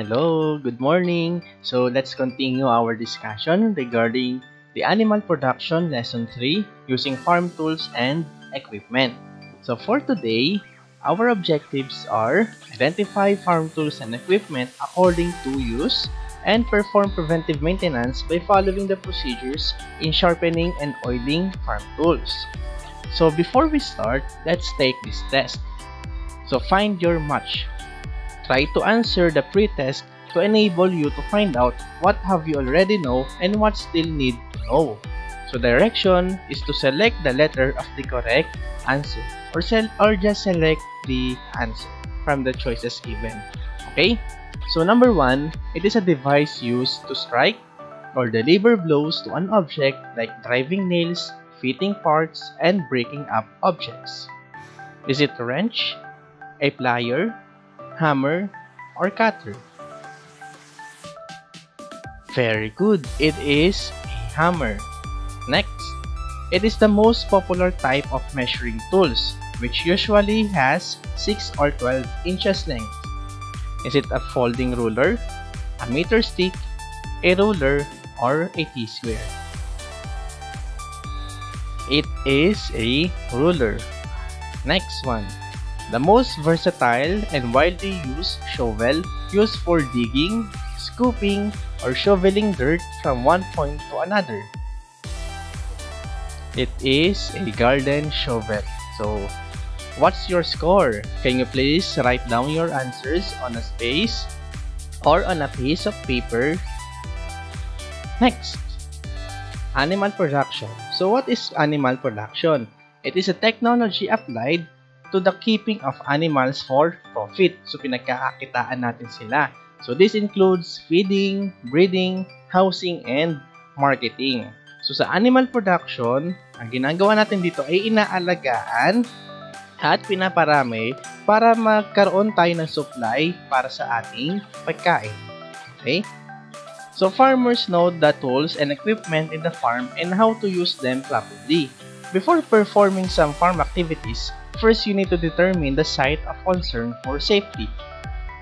Hello, good morning. So let's continue our discussion regarding the animal production lesson 3 using farm tools and equipment. So for today, our objectives are identify farm tools and equipment according to use and perform preventive maintenance by following the procedures in sharpening and oiling farm tools. So before we start, let's take this test. So find your match. Try to answer the pre-test to enable you to find out what have you already know and what still need to know. So direction is to select the letter of the correct answer or just select the answer from the choices given. Okay? So number 1, it is a device used to strike or deliver blows to an object like driving nails, fitting parts, and breaking up objects. Is it a wrench, a plier, hammer, or cutter? Very good. It is a hammer. Next, it is the most popular type of measuring tools, which usually has 6 or 12 inches length. Is it a folding ruler, a meter stick, a ruler, or a T-square? It is a ruler. Next one. The most versatile and widely used shovel used for digging, scooping, or shoveling dirt from one point to another. It is a garden shovel. So, what's your score? Can you please write down your answers on a space or on a piece of paper? Next, animal production. So, what is animal production? It is a technology applied to the keeping of animals for profit. So, pinagkakakitaan natin sila. So, this includes feeding, breeding, housing, and marketing. So, sa animal production, ang ginagawa natin dito ay inaalagaan at pinaparami para magkaroon tayo ng supply para sa ating pagkain. Okay? So, farmers know the tools and equipment in the farm and how to use them properly. Before performing some farm activities, first you need to determine the site of concern for safety.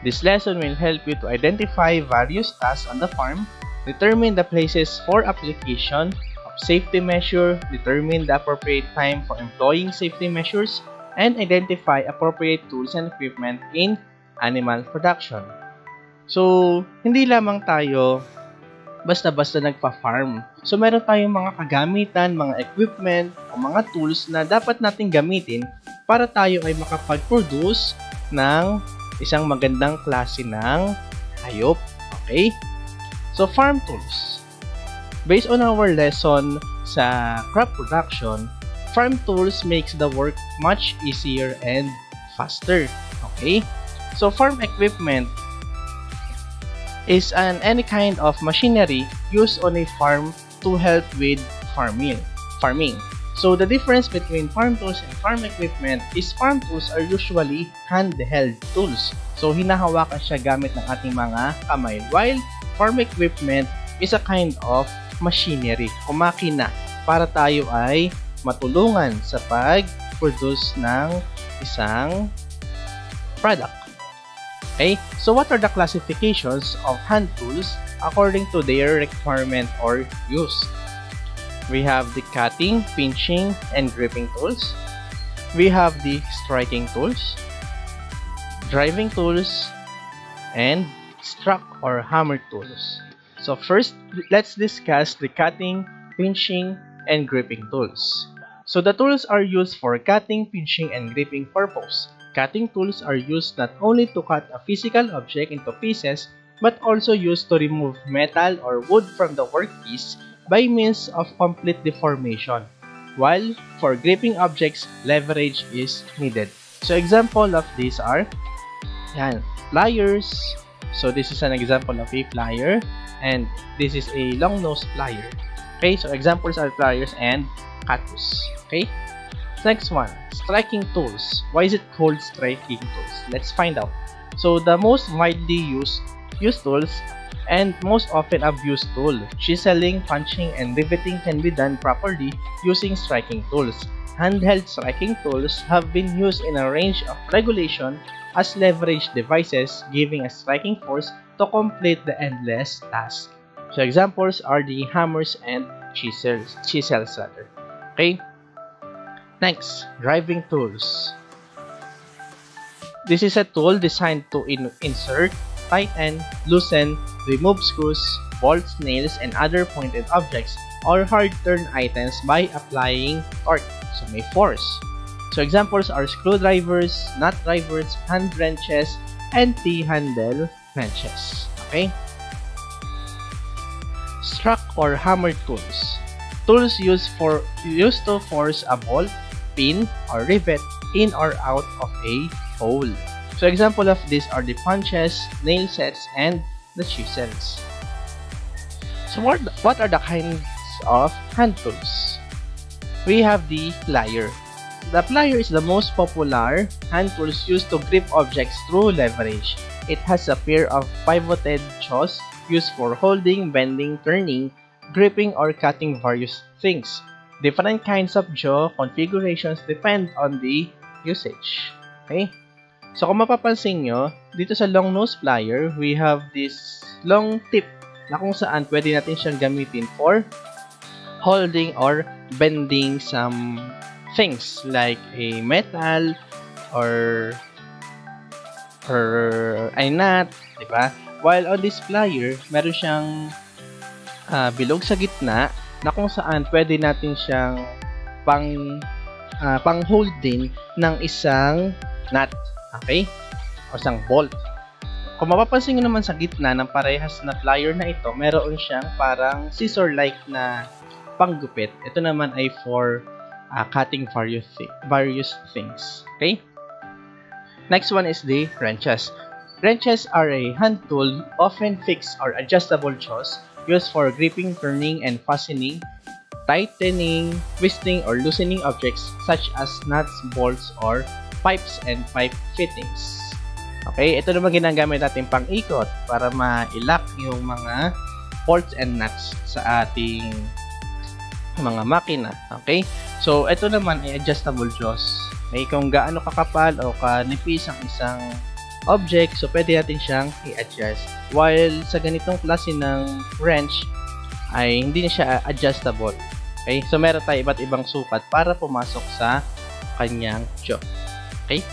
This lesson will help you to identify various tasks on the farm, determine the places for application of safety measure, determine the appropriate time for employing safety measures, and identify appropriate tools and equipment in animal production. So, hindi lamang tayo basta-basta nagpa-farm. So, meron tayong mga kagamitan, mga equipment, o mga tools na dapat nating gamitin para tayo ay makapag-produce ng isang magandang klase ng hayop. Okay? So, farm tools. Based on our lesson sa crop production, farm tools makes the work much easier and faster. Okay? So, farm equipment is any kind of machinery used on a farm to help with farming. So the difference between farm tools and farm equipment is farm tools are usually handheld tools. So hinahawakan siya gamit ng ating mga kamay, while farm equipment is a kind of machinery o makina para tayo ay matulungan sa pag-produce ng isang product. Okay, so what are the classifications of hand tools according to their requirement or use? We have the cutting, pinching, and gripping tools. We have the striking tools, driving tools, and struck or hammer tools. So first, let's discuss the cutting, pinching, and gripping tools. So the tools are used for cutting, pinching, and gripping purpose. Cutting tools are used not only to cut a physical object into pieces, but also used to remove metal or wood from the workpiece by means of complete deformation. While for gripping objects, leverage is needed. So example of these are pliers. So this is an example of a plier, and this is a long nose plier. Okay, so examples are pliers and cutlass. Okay. Next one, striking tools. Why is it called striking tools? Let's find out. So the most widely used tools and most often abused tool, chiseling, punching, and riveting can be done properly using striking tools. Handheld striking tools have been used in a range of regulation as leverage devices, giving a striking force to complete the endless task. So examples are the hammers and chisels rather. Okay? Next, driving tools. This is a tool designed to insert, tighten, loosen, remove screws, bolts, nails, and other pointed objects or hard-turn items by applying torque, so may force. So examples are screwdrivers, nut drivers, hand wrenches, and T-handle wrenches. Okay? Struck or hammer tools. Tools used to force a bolt, pin, or rivet in or out of a hole. So example of these are the punches, nail sets, and the chisels. So what are the kinds of hand tools? We have the plier. The plier is the most popular hand tools used to grip objects through leverage. It has a pair of pivoted jaws used for holding, bending, turning, gripping, or cutting various things. Different kinds of jaw configurations depend on the usage. Okay? So kung mapapansin nyo, dito sa long nose plier, we have this long tip na kung saan pwede natin siyang gamitin for holding or bending some things like a metal or a nut, diba? While on this plier, meron siyang bilog sa gitna na kung saan pwede natin siyang pang-hold din ng isang nut, okay? O isang bolt. Kung mapapansin nyo naman sa gitna ng parehas na plier na ito, meron siyang parang scissor-like na panggupit. Ito naman ay for cutting various things. Okay? Next one is the wrenches. Wrenches are a hand tool, often fixed or adjustable jaws, used for gripping, turning, and fastening, tightening, twisting, or loosening objects such as nuts, bolts, or pipes and pipe fittings. Okay, ito naman ginagamit natin pang-ikot para ma-lock yung mga bolts and nuts sa ating mga makina. Okay, so ito naman ay adjustable jaws. Okay, kung gaano kakapal o kanipis ang isang object, so pwede natin siyang i-adjust. While sa ganitong klase ng wrench ay hindi na siya adjustable. Okay, so meron tayo iba't ibang sukat para pumasok sa kanyang jaw. Okay,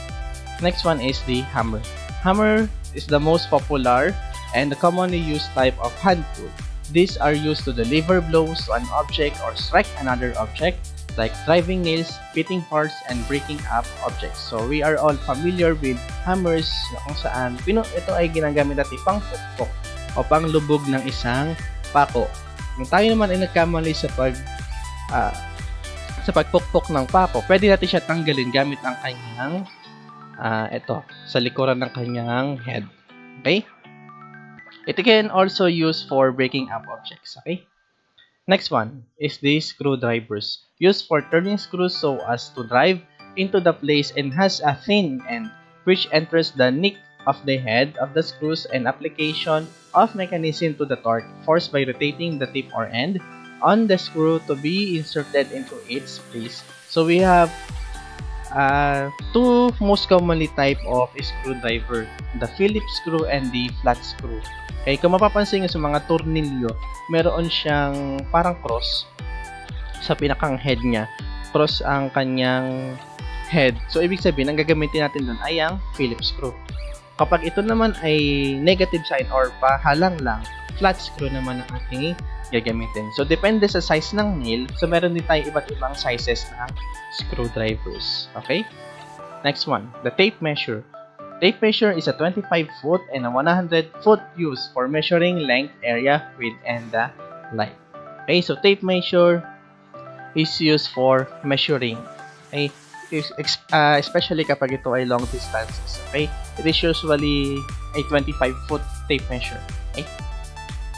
next one is the hammer. Hammer is the most popular and the commonly used type of hand tool. These are used to deliver blows to an object or strike another object, like driving nails, fitting parts, and breaking up objects. So we are all familiar with hammers na kung saan ito ay ginagamit natin pang pukpok o pang lubog ng isang pako. Kung tayo naman ay nagkamali sa pagpukpok ng pako, pwede natin siya tanggalin gamit ang kanyang sa likuran ng kanyang head. Okay? It can also use for breaking up objects. Okay? Next one is the screwdrivers, used for turning screws so as to drive into the place and has a thin end which enters the nick of the head of the screws and application of mechanism to the torque forced by rotating the tip or end on the screw to be inserted into its place. So we have two most commonly type of screwdriver, the Phillips screw and the flat screw. Okay, kung mapapansin nyo sa mga tornilyo, meron siyang parang cross sa pinakang head niya. Cross ang kanyang head. So, ibig sabihin, ang gagamitin natin doon ay ang Phillips screw. Kapag ito naman ay negative sign or pahalang lang, flat screw naman ang ating gagamitin. So, depende sa size ng nail. So, meron din tayo iba't ibang sizes ng screwdrivers. Okay? Next one, the tape measure. Tape measure is a 25-foot and a 100-foot used for measuring length, area, width, and the height. Okay, so tape measure is used for measuring. Okay, especially kapag ito ay long distances. Okay, it is usually a 25-foot tape measure. Okay.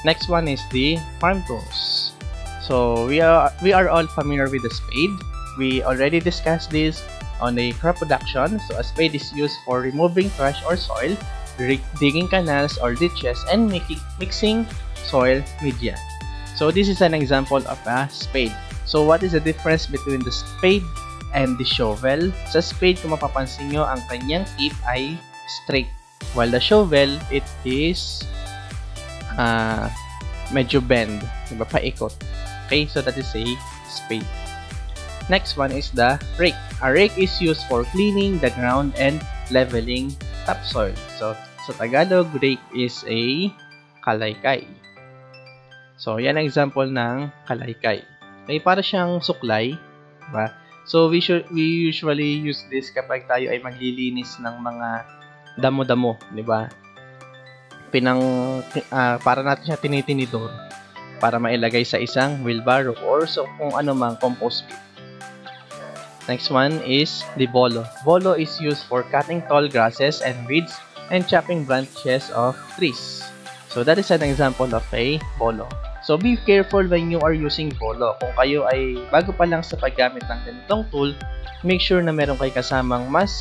Next one is the farm tools. So we are all familiar with the spade. We already discussed this on the crop production. So a spade is used for removing trash or soil, digging canals or ditches, and mixing soil media. So this is an example of a spade. So what is the difference between the spade and the shovel? Sa spade, kung mapapansin nyo, ang kanyang tip ay straight, while the shovel, it is medyo bend, diba, paikot. Okay, so that is a spade. Next one is the rake. A rake is used for cleaning the ground and leveling topsoil. So sa Tagalog, rake is a kalaykay. So yan ang example ng kalaykay. Okay, para siyang suklay, diba? So we usually use this kapag tayo ay maglilinis ng mga damo-damo, diba? Para natin siya tinitinidor para mailagay sa isang wheelbarrow or so kung ano mang compost pit. Next one is the bolo. Bolo is used for cutting tall grasses and weeds and chopping branches of trees. So that is an example of a bolo. So be careful when you are using bolo. Kung kayo ay bago pa lang sa paggamit ng ganitong tool, make sure na meron kayo kasamang mas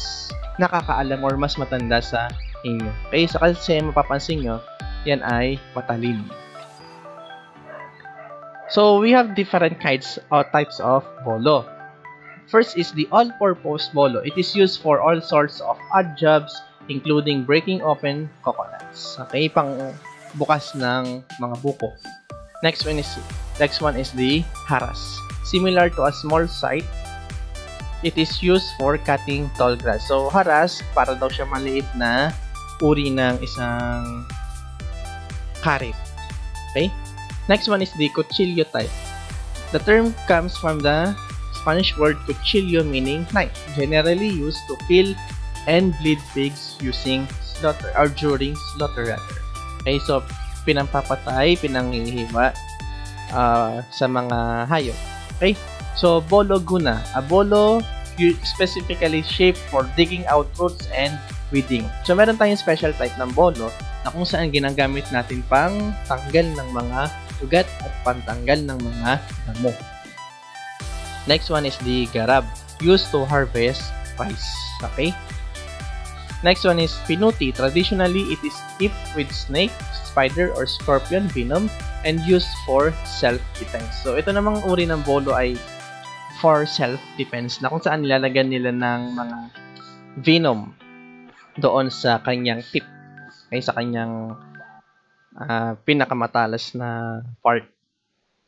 nakakaalam or mas matanda sa inyo. Okay, so kasi mapapansin nyo, yan ay matalino. So we have different kinds or types of bolo. First is the all-purpose bolo. It is used for all sorts of odd jobs, including breaking open coconuts. Okay, pang bukas ng mga buko. Next one is the haras. Similar to a small scythe, it is used for cutting tall grass. So haras, para daw siya maliit na uri ng isang karit. Okay? Next one is the cuchillo type. The term comes from the Spanish word cuchillo, meaning knife, generally used to kill and bleed pigs using slaughter or during slaughter rather. Okay, so pinampapatay, pinanghihiwa sa mga hayop. Okay, so bolo guna. A bolo specifically shaped for digging out roots and weeding. So meron tayong special type ng bolo na kung saan ginagamit natin pang tanggal ng mga ugat at pantanggal ng mga damo. Next one is the garab, used to harvest rice. Okay? Next one is pinuti. Traditionally, it is tipped with snake, spider, or scorpion venom and used for self-defense. So, ito namang uri ng bolo ay for self-defense na kung saan nilalagyan nila ng mga venom doon sa kanyang tip. Okay? Sa kanyang pinakamatalas na part.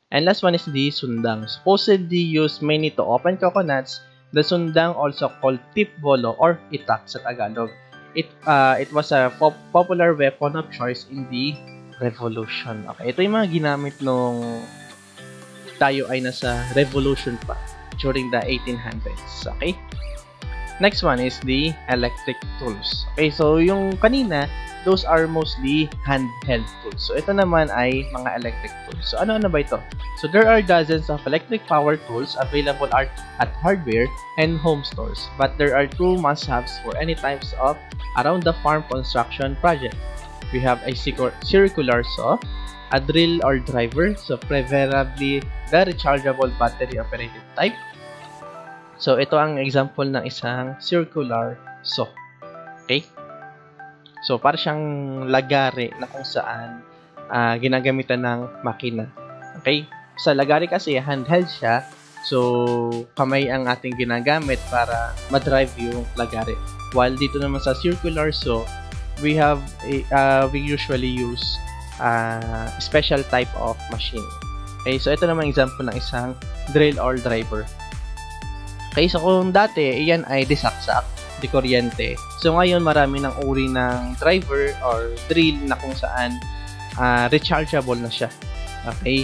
And last one is the sundang. Supposedly used mainly to open coconuts, the sundang, also called tip bolo or itak sa Tagalog. It was a popular weapon of choice in the Revolution. Okay, ito yung mga ginamit nung tayo ay nasa Revolution pa during the 1800s. Okay? Next one is the electric tools. Okay, so yung kanina, those are mostly handheld tools. So ito naman ay mga electric tools. So ano ba ito? So there are dozens of electric power tools available at hardware and home stores. But there are two must-haves for any types of around-the-farm construction project. We have a circular saw, a drill or driver, so preferably the rechargeable battery-operated type. So, ito ang example ng isang circular saw. Okay? So, para siyang lagari na kung saan ginagamitan ng makina. Okay? Sa lagari kasi, handheld siya. So, kamay ang ating ginagamit para ma-drive yung lagari. While dito naman sa circular saw, we usually use special type of machine. Okay? So, ito naman example ng isang drill or driver. Okay, so kung dati, iyan ay disaksak, di kuryente. So ngayon, marami ng uri ng driver or drill na kung saan rechargeable na siya. Okay?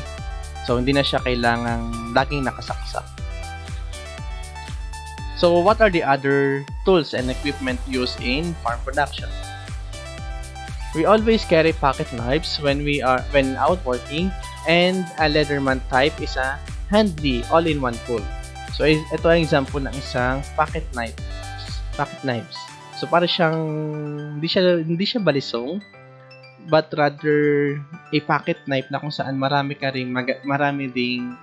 So hindi na siya kailangang laging nakasaksak. So what are the other tools and equipment used in farm production? We always carry pocket knives when out working, and a Leatherman type is a handy all-in-one tool. So, ito ang example ng isang pocket knives. So, para siyang, hindi siya balisong, but rather a pocket knife na kung saan marami ding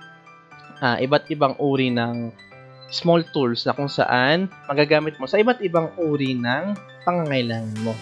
iba't ibang uri ng small tools na kung saan magagamit mo sa iba't ibang uri ng pangangailangan mo.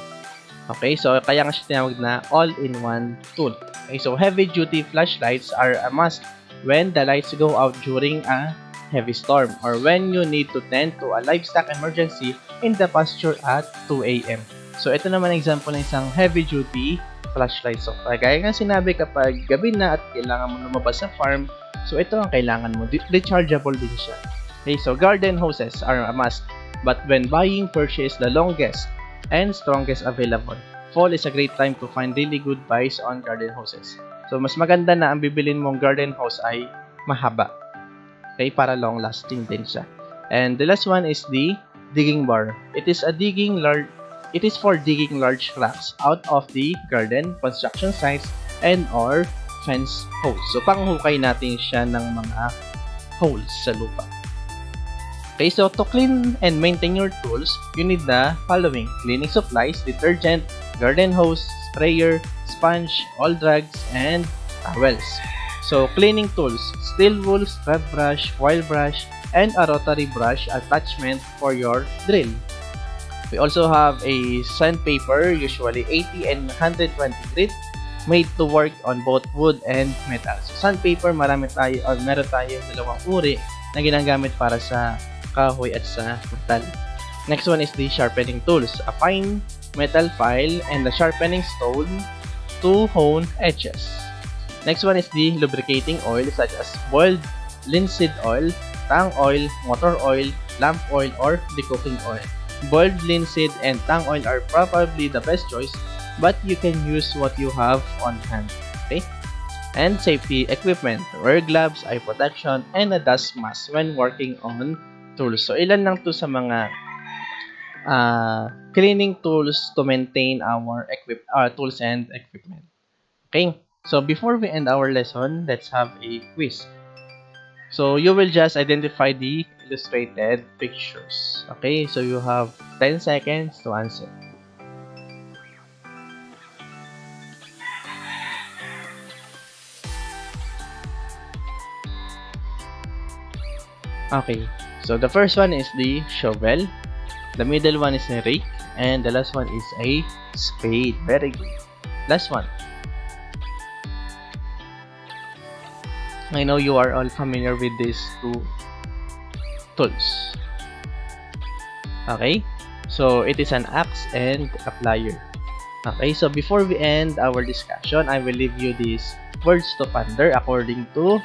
Okay, so kaya nga siya tinawag na all-in-one tool. Okay, so heavy-duty flashlights are a must when the lights go out during a heavy storm or when you need to tend to a livestock emergency in the pasture at 2 a.m. So, ito naman example ng isang heavy-duty flashlight. So, kaya nga sinabi, kapag gabi na at kailangan mo lumabas sa farm, so ito ang kailangan mo. Rechargeable din siya. Okay, so garden hoses are a must, but when buying, purchase the longest and strongest available. Fall is a great time to find really good buys on garden hoses. So, mas maganda na ang bibilin mong garden hose ay mahaba. Okay, para long lasting din siya. And the last one is the digging bar. It is for digging large cracks out of the garden, construction sites, and or fence holes. So, panghukay natin siya ng mga holes sa lupa. Okay, so to clean and maintain your tools, you need the following: cleaning supplies, detergent, garden hose, sprayer, sponge, all drugs, and towels. So, cleaning tools: steel wool, scrub brush, foil brush, and a rotary brush attachment for your drill. We also have a sandpaper, usually 80 and 120 grit, made to work on both wood and metal. So, sandpaper, meron tayo dalawang uri na ginagamit para sa kahoy at sa metal. Next one is the sharpening tools: a fine metal file and a sharpening stone to hone edges. Next one is the lubricating oil, such as boiled linseed oil, tang oil, motor oil, lamp oil, or the cooking oil. Boiled linseed and tang oil are probably the best choice, but you can use what you have on hand. Okay? And safety equipment: wear gloves, eye protection, and a dust mask when working on tools. So, ilan lang to sa mga cleaning tools to maintain our tools and equipment. Okay, so before we end our lesson, let's have a quiz. So, you will just identify the illustrated pictures. Okay, so you have 10 seconds to answer. Okay, so the first one is the shovel, the middle one is a rake, and the last one is a spade. Very good. Last one. I know you are all familiar with these two tools. Okay, so it is an axe and a plier. Okay, so before we end our discussion, I will leave you these words to ponder according to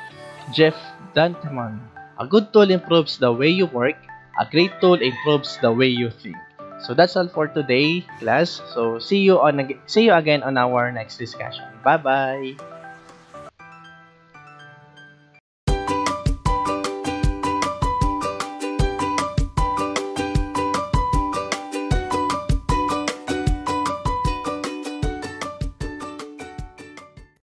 Jeff Danteman. A good tool improves the way you work. A great tool improves the way you think. So that's all for today, class. So see you again on our next discussion. Bye bye.